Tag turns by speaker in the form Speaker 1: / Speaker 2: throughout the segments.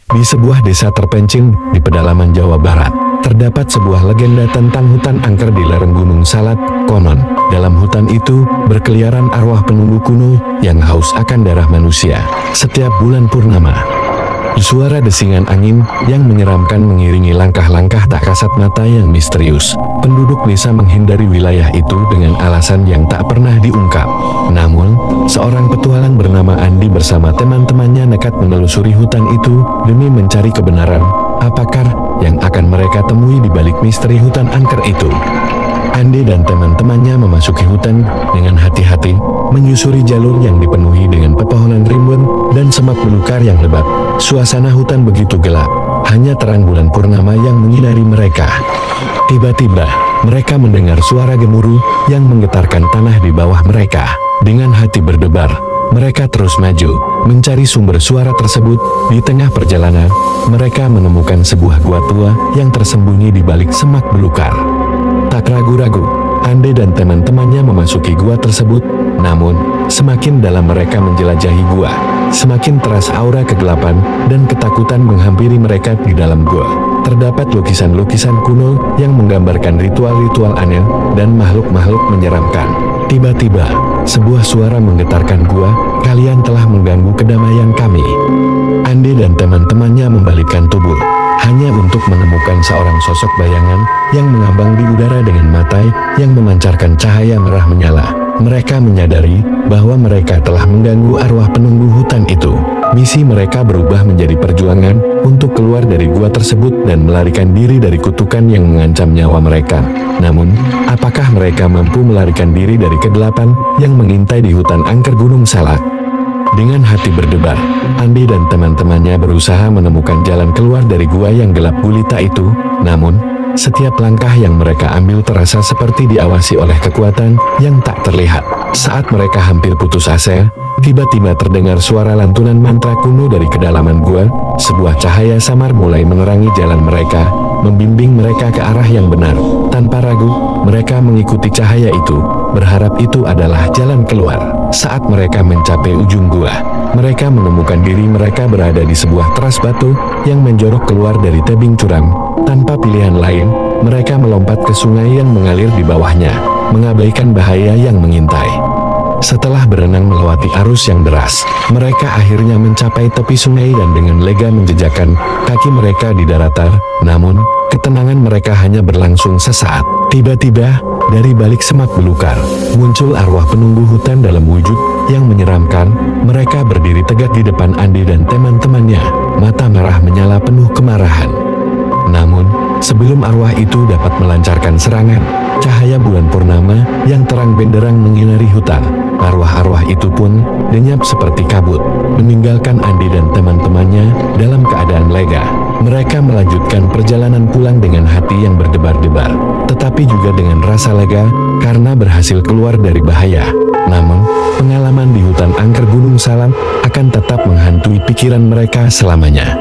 Speaker 1: Di sebuah desa terpencil di pedalaman Jawa Barat, terdapat sebuah legenda tentang hutan angker di lereng Gunung Salak. Konon, dalam hutan itu berkeliaran arwah penunggu kuno yang haus akan darah manusia. Setiap bulan purnama, suara desingan angin yang menyeramkan mengiringi langkah-langkah tak kasat mata yang misterius. Penduduk desa menghindari wilayah itu dengan alasan yang tak pernah diungkap. Namun, seorang petualang bernama Andi bersama teman-temannya nekat menelusuri hutan itu demi mencari kebenaran apakah yang akan mereka temui di balik misteri hutan angker itu. Andi dan teman-temannya memasuki hutan dengan hati-hati, menyusuri jalur yang dipenuhi dengan pepohonan rimbun dan semak belukar yang lebat. Suasana hutan begitu gelap, hanya terang bulan purnama yang menyinari mereka. Tiba-tiba, mereka mendengar suara gemuruh yang menggetarkan tanah di bawah mereka. Dengan hati berdebar, mereka terus maju, mencari sumber suara tersebut. Di tengah perjalanan, mereka menemukan sebuah gua tua yang tersembunyi di balik semak belukar. Tak ragu-ragu, Andi dan teman-temannya memasuki gua tersebut. Namun, semakin dalam mereka menjelajahi gua, semakin teras aura kegelapan dan ketakutan menghampiri mereka. Di dalam gua terdapat lukisan-lukisan kuno yang menggambarkan ritual-ritual aneh dan makhluk-makhluk menyeramkan. Tiba-tiba, sebuah suara menggetarkan gua, "Kalian telah mengganggu kedamaian kami." Andi dan teman-temannya membalikkan tubuh, hanya untuk menemukan seorang sosok bayangan yang mengambang di udara dengan mata yang memancarkan cahaya merah menyala. Mereka menyadari bahwa mereka telah mengganggu arwah penunggu hutan itu. Misi mereka berubah menjadi perjuangan untuk keluar dari gua tersebut dan melarikan diri dari kutukan yang mengancam nyawa mereka. Namun, apakah mereka mampu melarikan diri dari kegelapan yang mengintai di hutan angker Gunung Salak? Dengan hati berdebar, Andi dan teman-temannya berusaha menemukan jalan keluar dari gua yang gelap gulita itu. Namun, setiap langkah yang mereka ambil terasa seperti diawasi oleh kekuatan yang tak terlihat. Saat mereka hampir putus asa, tiba-tiba terdengar suara lantunan mantra kuno dari kedalaman gua. Sebuah cahaya samar mulai menerangi jalan mereka, membimbing mereka ke arah yang benar. Tanpa ragu, mereka mengikuti cahaya itu, berharap itu adalah jalan keluar. Saat mereka mencapai ujung gua, mereka menemukan diri mereka berada di sebuah teras batu yang menjorok keluar dari tebing curam. Tanpa pilihan lain, mereka melompat ke sungai yang mengalir di bawahnya, mengabaikan bahaya yang mengintai. Setelah berenang melewati arus yang deras, mereka akhirnya mencapai tepi sungai dan dengan lega menjejakkan kaki mereka di daratan. Namun, ketenangan mereka hanya berlangsung sesaat. Tiba-tiba, dari balik semak belukar, muncul arwah penunggu hutan dalam wujud yang menyeramkan. Mereka berdiri tegak di depan Andi dan teman-temannya, mata merah menyala penuh kemarahan. Namun, sebelum arwah itu dapat melancarkan serangan, cahaya bulan purnama yang terang benderang menyinari hutan. Arwah-arwah itu pun lenyap seperti kabut, meninggalkan Andi dan teman-temannya dalam keadaan lega. Mereka melanjutkan perjalanan pulang dengan hati yang berdebar-debar, tetapi juga dengan rasa lega karena berhasil keluar dari bahaya. Namun, pengalaman di hutan angker Gunung Salak akan tetap menghantui pikiran mereka selamanya.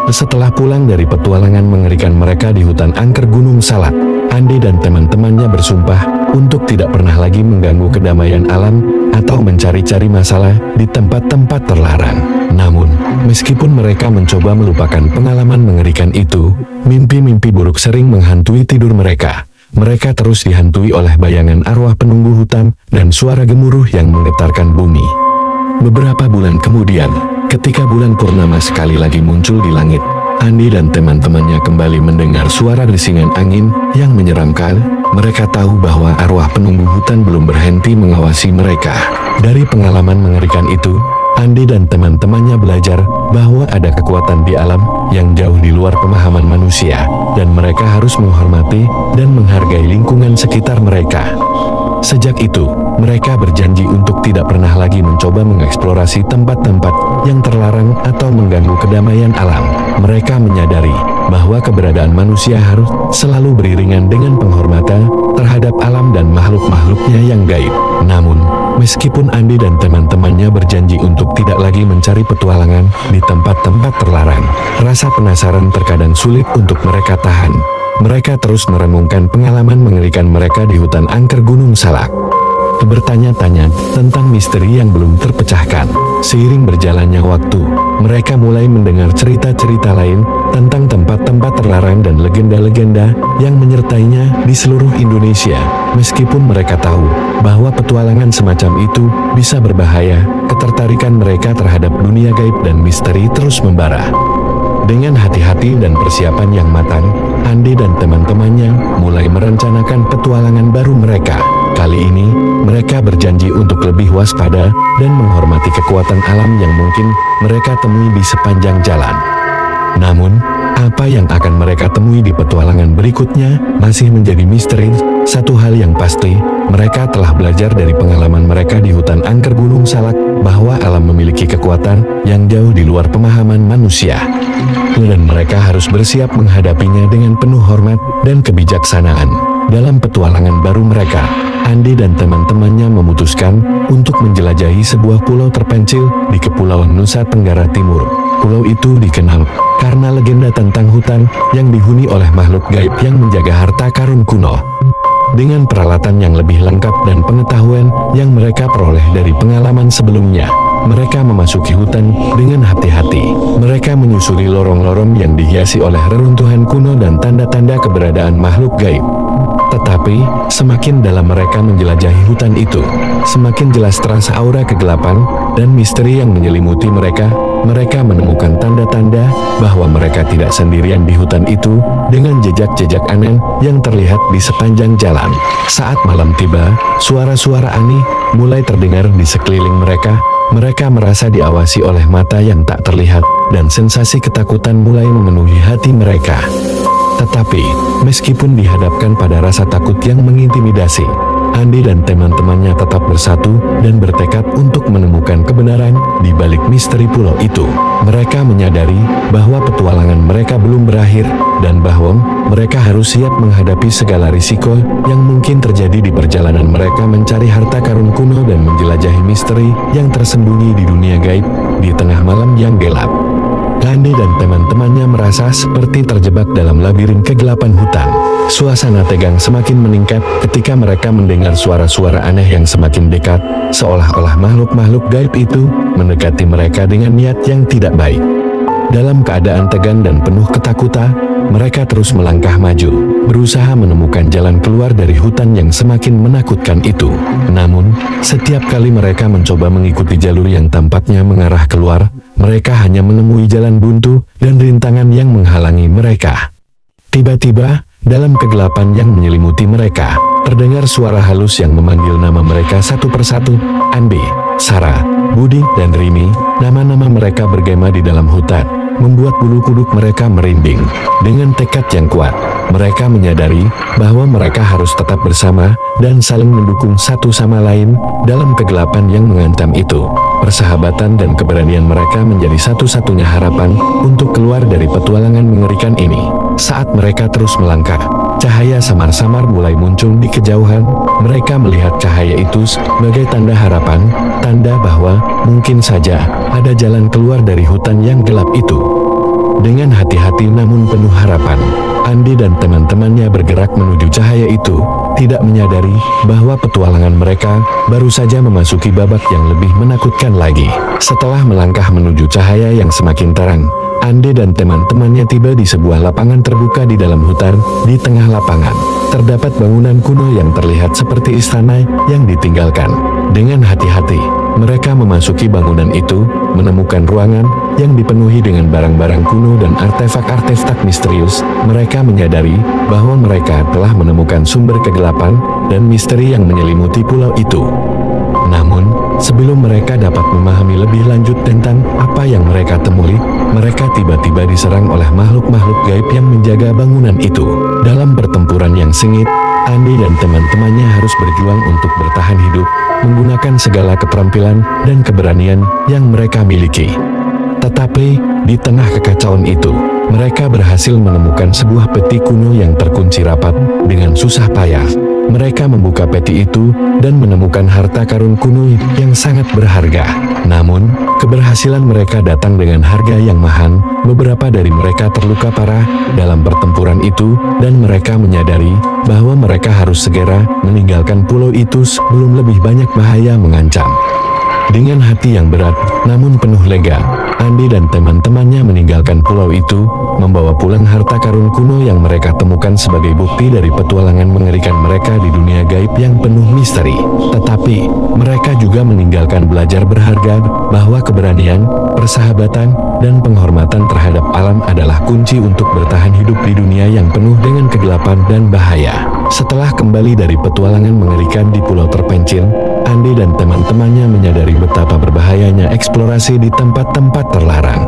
Speaker 1: Setelah pulang dari petualangan mengerikan mereka di hutan angker Gunung Salak, Andi dan teman-temannya bersumpah untuk tidak pernah lagi mengganggu kedamaian alam atau mencari-cari masalah di tempat-tempat terlarang. Namun, meskipun mereka mencoba melupakan pengalaman mengerikan itu, mimpi-mimpi buruk sering menghantui tidur mereka. Mereka terus dihantui oleh bayangan arwah penunggu hutan dan suara gemuruh yang menggetarkan bumi. Beberapa bulan kemudian, ketika bulan purnama sekali lagi muncul di langit, Andi dan teman-temannya kembali mendengar suara desingan angin yang menyeramkan. Mereka tahu bahwa arwah penunggu hutan belum berhenti mengawasi mereka. Dari pengalaman mengerikan itu, Andi dan teman-temannya belajar bahwa ada kekuatan di alam yang jauh di luar pemahaman manusia, dan mereka harus menghormati dan menghargai lingkungan sekitar mereka. Sejak itu, mereka berjanji untuk tidak pernah lagi mencoba mengeksplorasi tempat-tempat yang terlarang atau mengganggu kedamaian alam. Mereka menyadari bahwa keberadaan manusia harus selalu beriringan dengan penghormatan terhadap alam dan makhluk-makhluknya yang gaib. Namun, meskipun Andi dan teman-temannya berjanji untuk tidak lagi mencari petualangan di tempat-tempat terlarang, rasa penasaran terkadang sulit untuk mereka tahan. Mereka terus merenungkan pengalaman mengerikan mereka di hutan angker Gunung Salak. bertanya-tanya tentang misteri yang belum terpecahkan. Seiring berjalannya waktu, mereka mulai mendengar cerita-cerita lain tentang tempat-tempat terlarang dan legenda-legenda yang menyertainya di seluruh Indonesia. Meskipun mereka tahu bahwa petualangan semacam itu bisa berbahaya, ketertarikan mereka terhadap dunia gaib dan misteri terus membara. Dengan hati-hati dan persiapan yang matang, Andi dan teman-temannya mulai merencanakan petualangan baru mereka. Kali ini, mereka berjanji untuk lebih waspada dan menghormati kekuatan alam yang mungkin mereka temui di sepanjang jalan. Namun, apa yang akan mereka temui di petualangan berikutnya masih menjadi misteri. Satu hal yang pasti, mereka telah belajar dari pengalaman mereka di hutan angker Gunung Salak bahwa alam memiliki kekuatan yang jauh di luar pemahaman manusia. Dan mereka harus bersiap menghadapinya dengan penuh hormat dan kebijaksanaan. Dalam petualangan baru mereka, Andi dan teman-temannya memutuskan untuk menjelajahi sebuah pulau terpencil di Kepulauan Nusa Tenggara Timur. Pulau itu dikenal karena legenda tentang hutan yang dihuni oleh makhluk gaib yang menjaga harta karun kuno. Dengan peralatan yang lebih lengkap dan pengetahuan yang mereka peroleh dari pengalaman sebelumnya, mereka memasuki hutan dengan hati-hati. Mereka menyusuri lorong-lorong yang dihiasi oleh reruntuhan kuno dan tanda-tanda keberadaan makhluk gaib. Tetapi, semakin dalam mereka menjelajahi hutan itu, semakin jelas terasa aura kegelapan dan misteri yang menyelimuti mereka. Mereka menemukan tanda-tanda bahwa mereka tidak sendirian di hutan itu, dengan jejak-jejak aneh yang terlihat di sepanjang jalan. Saat malam tiba, suara-suara aneh mulai terdengar di sekeliling mereka. Mereka merasa diawasi oleh mata yang tak terlihat, dan sensasi ketakutan mulai memenuhi hati mereka. Tetapi, meskipun dihadapkan pada rasa takut yang mengintimidasi, Andi dan teman-temannya tetap bersatu dan bertekad untuk menemukan kebenaran di balik misteri pulau itu. Mereka menyadari bahwa petualangan mereka belum berakhir, dan bahwa mereka harus siap menghadapi segala risiko yang mungkin terjadi di perjalanan mereka mencari harta karun kuno dan menjelajahi misteri yang tersembunyi di dunia gaib di tengah malam yang gelap. Andi dan teman-temannya merasa seperti terjebak dalam labirin kegelapan hutan. Suasana tegang semakin meningkat ketika mereka mendengar suara-suara aneh yang semakin dekat, seolah-olah makhluk-makhluk gaib itu mendekati mereka dengan niat yang tidak baik. Dalam keadaan tegang dan penuh ketakutan, mereka terus melangkah maju, berusaha menemukan jalan keluar dari hutan yang semakin menakutkan itu. Namun, setiap kali mereka mencoba mengikuti jalur yang tampaknya mengarah keluar, mereka hanya menemui jalan buntu dan rintangan yang menghalangi mereka. Tiba-tiba, dalam kegelapan yang menyelimuti mereka, terdengar suara halus yang memanggil nama mereka satu persatu. Andi, Sarah, Budi, dan Rini. Nama-nama mereka bergema di dalam hutan, membuat bulu kuduk mereka merinding. Dengan tekad yang kuat, mereka menyadari bahwa mereka harus tetap bersama dan saling mendukung satu sama lain dalam kegelapan yang mengancam itu. Persahabatan dan keberanian mereka menjadi satu-satunya harapan untuk keluar dari petualangan mengerikan ini. Saat mereka terus melangkah, cahaya samar-samar mulai muncul di kejauhan. Mereka melihat cahaya itu sebagai tanda harapan, tanda bahwa mungkin saja ada jalan keluar dari hutan yang gelap itu. Dengan hati-hati namun penuh harapan, Andi dan teman-temannya bergerak menuju cahaya itu, tidak menyadari bahwa petualangan mereka baru saja memasuki babak yang lebih menakutkan lagi. Setelah melangkah menuju cahaya yang semakin terang, Andi dan teman-temannya tiba di sebuah lapangan terbuka di dalam hutan. Di tengah lapangan, terdapat bangunan kuno yang terlihat seperti istana yang ditinggalkan. Dengan hati-hati, mereka memasuki bangunan itu, menemukan ruangan yang dipenuhi dengan barang-barang kuno dan artefak-artefak misterius. Mereka menyadari bahwa mereka telah menemukan sumber kegelapan dan misteri yang menyelimuti pulau itu. Namun, sebelum mereka dapat memahami lebih lanjut tentang apa yang mereka temui, mereka tiba-tiba diserang oleh makhluk-makhluk gaib yang menjaga bangunan itu. Dalam pertempuran yang sengit, Andi dan teman-temannya harus berjuang untuk bertahan hidup, menggunakan segala keterampilan dan keberanian yang mereka miliki. Tetapi, di tengah kekacauan itu, mereka berhasil menemukan sebuah peti kuno yang terkunci rapat dengan susah payah. Mereka membuka peti itu dan menemukan harta karun kuno yang sangat berharga. Namun, keberhasilan mereka datang dengan harga yang mahal. Beberapa dari mereka terluka parah dalam pertempuran itu, dan mereka menyadari bahwa mereka harus segera meninggalkan pulau itu sebelum lebih banyak bahaya mengancam. Dengan hati yang berat, namun penuh lega, Andi dan teman-temannya meninggalkan pulau itu, membawa pulang harta karun kuno yang mereka temukan sebagai bukti dari petualangan mengerikan mereka di dunia gaib yang penuh misteri. Tetapi, mereka juga meninggalkan belajar berharga bahwa keberanian, persahabatan, dan penghormatan terhadap alam adalah kunci untuk bertahan hidup di dunia yang penuh dengan kegelapan dan bahaya. Setelah kembali dari petualangan mengerikan di pulau terpencil, Andi dan teman-temannya menyadari betapa berbahayanya eksplorasi di tempat-tempat terlarang.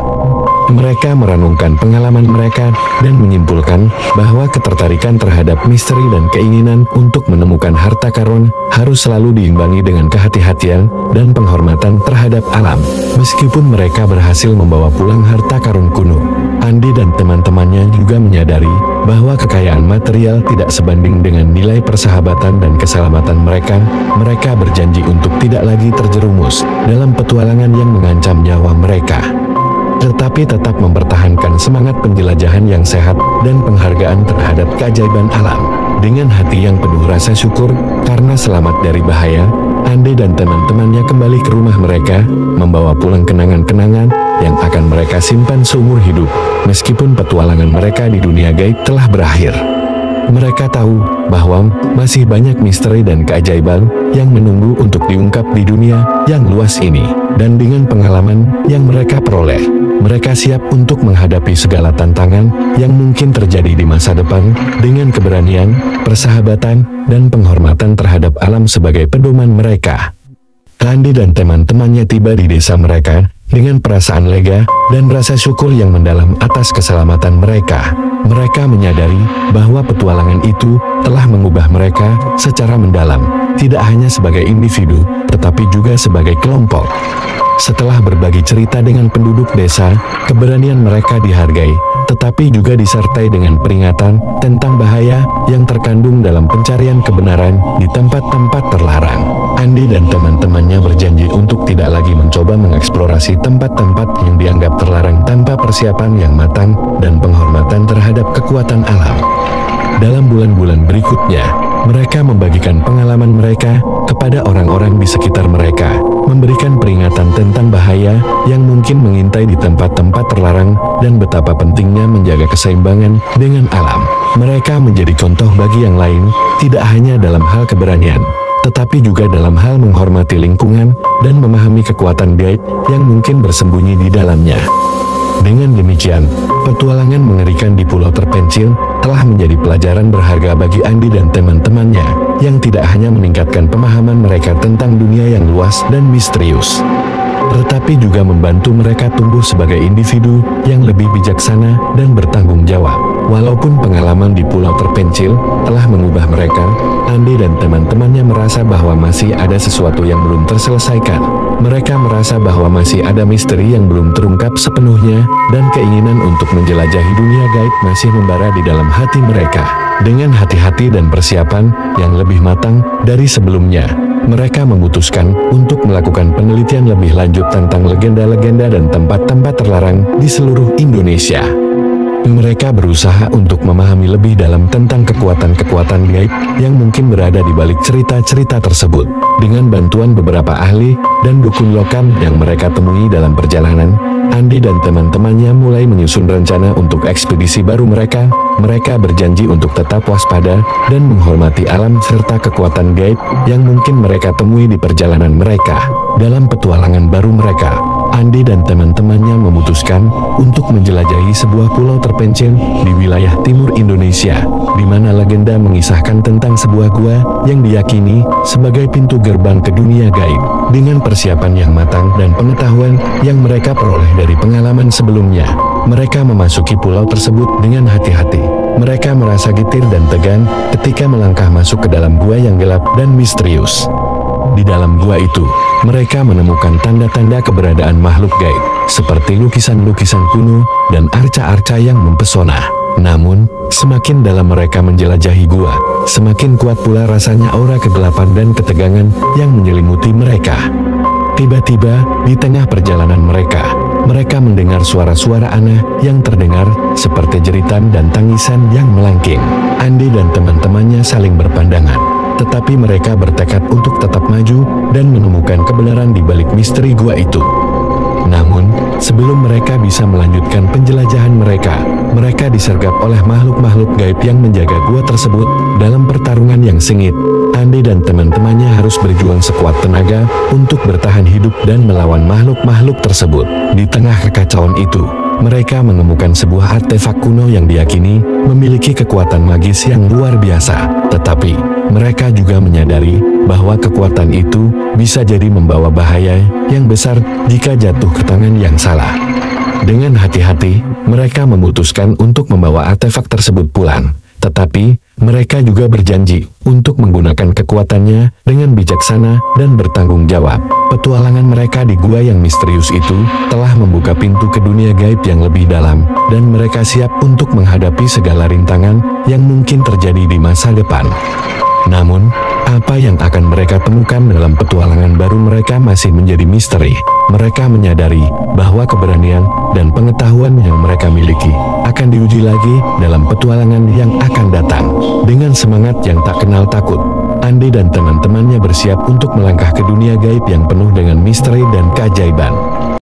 Speaker 1: Mereka merenungkan pengalaman mereka dan menyimpulkan bahwa ketertarikan terhadap misteri dan keinginan untuk menemukan harta karun harus selalu diimbangi dengan kehati-hatian dan penghormatan terhadap alam. Meskipun mereka berhasil membawa pulang harta karun kuno, Andi dan teman-temannya juga menyadari bahwa kekayaan material tidak sebanding dengan nilai persahabatan dan keselamatan mereka. Mereka berjanji untuk tidak lagi terjerumus dalam petualangan yang mengancam nyawa mereka, tetapi tetap mempertahankan semangat penjelajahan yang sehat dan penghargaan terhadap keajaiban alam. Dengan hati yang penuh rasa syukur karena selamat dari bahaya, Andi dan teman-temannya kembali ke rumah mereka, membawa pulang kenangan-kenangan yang akan mereka simpan seumur hidup. Meskipun petualangan mereka di dunia gaib telah berakhir, mereka tahu bahwa masih banyak misteri dan keajaiban yang menunggu untuk diungkap di dunia yang luas ini. Dan dengan pengalaman yang mereka peroleh, mereka siap untuk menghadapi segala tantangan yang mungkin terjadi di masa depan dengan keberanian, persahabatan, dan penghormatan terhadap alam sebagai pedoman mereka. Andi dan teman-temannya tiba di desa mereka dengan perasaan lega dan rasa syukur yang mendalam atas keselamatan mereka. Mereka menyadari bahwa petualangan itu telah mengubah mereka secara mendalam, tidak hanya sebagai individu, tetapi juga sebagai kelompok. Setelah berbagi cerita dengan penduduk desa, keberanian mereka dihargai, tetapi juga disertai dengan peringatan tentang bahaya yang terkandung dalam pencarian kebenaran di tempat-tempat terlarang. Andi dan teman-temannya berjanji untuk tidak lagi mencoba mengeksplorasi tempat-tempat yang dianggap terlarang tanpa persiapan yang matang dan penghormatan terhadap kekuatan alam. Dalam bulan-bulan berikutnya, mereka membagikan pengalaman mereka kepada orang-orang di sekitar mereka, memberikan peringatan tentang bahaya yang mungkin mengintai di tempat-tempat terlarang dan betapa pentingnya menjaga keseimbangan dengan alam. Mereka menjadi contoh bagi yang lain, tidak hanya dalam hal keberanian, tetapi juga dalam hal menghormati lingkungan dan memahami kekuatan gaib yang mungkin bersembunyi di dalamnya. Dengan demikian, petualangan mengerikan di pulau terpencil telah menjadi pelajaran berharga bagi Andi dan teman-temannya, yang tidak hanya meningkatkan pemahaman mereka tentang dunia yang luas dan misterius, tetapi juga membantu mereka tumbuh sebagai individu yang lebih bijaksana dan bertanggung jawab. Walaupun pengalaman di pulau terpencil telah mengubah mereka, Andi dan teman-temannya merasa bahwa masih ada sesuatu yang belum terselesaikan. Mereka merasa bahwa masih ada misteri yang belum terungkap sepenuhnya, dan keinginan untuk menjelajahi dunia gaib masih membara di dalam hati mereka. Dengan hati-hati dan persiapan yang lebih matang dari sebelumnya, mereka memutuskan untuk melakukan penelitian lebih lanjut tentang legenda-legenda dan tempat-tempat terlarang di seluruh Indonesia. Mereka berusaha untuk memahami lebih dalam tentang kekuatan-kekuatan gaib yang mungkin berada di balik cerita-cerita tersebut. Dengan bantuan beberapa ahli dan dukun lokal yang mereka temui dalam perjalanan, Andi dan teman-temannya mulai menyusun rencana untuk ekspedisi baru mereka. Mereka berjanji untuk tetap waspada dan menghormati alam serta kekuatan gaib yang mungkin mereka temui di perjalanan mereka. Dalam petualangan baru mereka, Andi dan teman-temannya memutuskan untuk menjelajahi sebuah pulau terpencil di wilayah timur Indonesia, di mana legenda mengisahkan tentang sebuah gua yang diyakini sebagai pintu gerbang ke dunia gaib. Dengan persiapan yang matang dan pengetahuan yang mereka peroleh dari pengalaman sebelumnya, mereka memasuki pulau tersebut dengan hati-hati. Mereka merasa getir dan tegang ketika melangkah masuk ke dalam gua yang gelap dan misterius. Di dalam gua itu, mereka menemukan tanda-tanda keberadaan makhluk gaib, seperti lukisan-lukisan kuno dan arca-arca yang mempesona. Namun, semakin dalam mereka menjelajahi gua, semakin kuat pula rasanya aura kegelapan dan ketegangan yang menyelimuti mereka. Tiba-tiba, di tengah perjalanan mereka mendengar suara-suara aneh yang terdengar seperti jeritan dan tangisan yang melengking. Andi dan teman-temannya saling berpandangan, tetapi mereka bertekad untuk tetap maju dan menemukan kebenaran di balik misteri gua itu. Namun, sebelum mereka bisa melanjutkan penjelajahan mereka disergap oleh makhluk-makhluk gaib yang menjaga gua tersebut. Dalam pertarungan yang sengit, Andi dan teman-temannya harus berjuang sekuat tenaga untuk bertahan hidup dan melawan makhluk-makhluk tersebut. Di tengah kekacauan itu, mereka menemukan sebuah artefak kuno yang diyakini memiliki kekuatan magis yang luar biasa. Tetapi, mereka juga menyadari bahwa kekuatan itu bisa jadi membawa bahaya yang besar jika jatuh ke tangan yang salah. Dengan hati-hati, mereka memutuskan untuk membawa artefak tersebut pulang. Tetapi, mereka juga berjanji untuk menggunakan kekuatannya dengan bijaksana dan bertanggung jawab. Petualangan mereka di gua yang misterius itu telah membuka pintu ke dunia gaib yang lebih dalam, dan mereka siap untuk menghadapi segala rintangan yang mungkin terjadi di masa depan. Namun, apa yang akan mereka temukan dalam petualangan baru mereka masih menjadi misteri. Mereka menyadari bahwa keberanian dan pengetahuan yang mereka miliki akan diuji lagi dalam petualangan yang akan datang. Dengan semangat yang tak kenal takut, Andi dan teman-temannya bersiap untuk melangkah ke dunia gaib yang penuh dengan misteri dan keajaiban.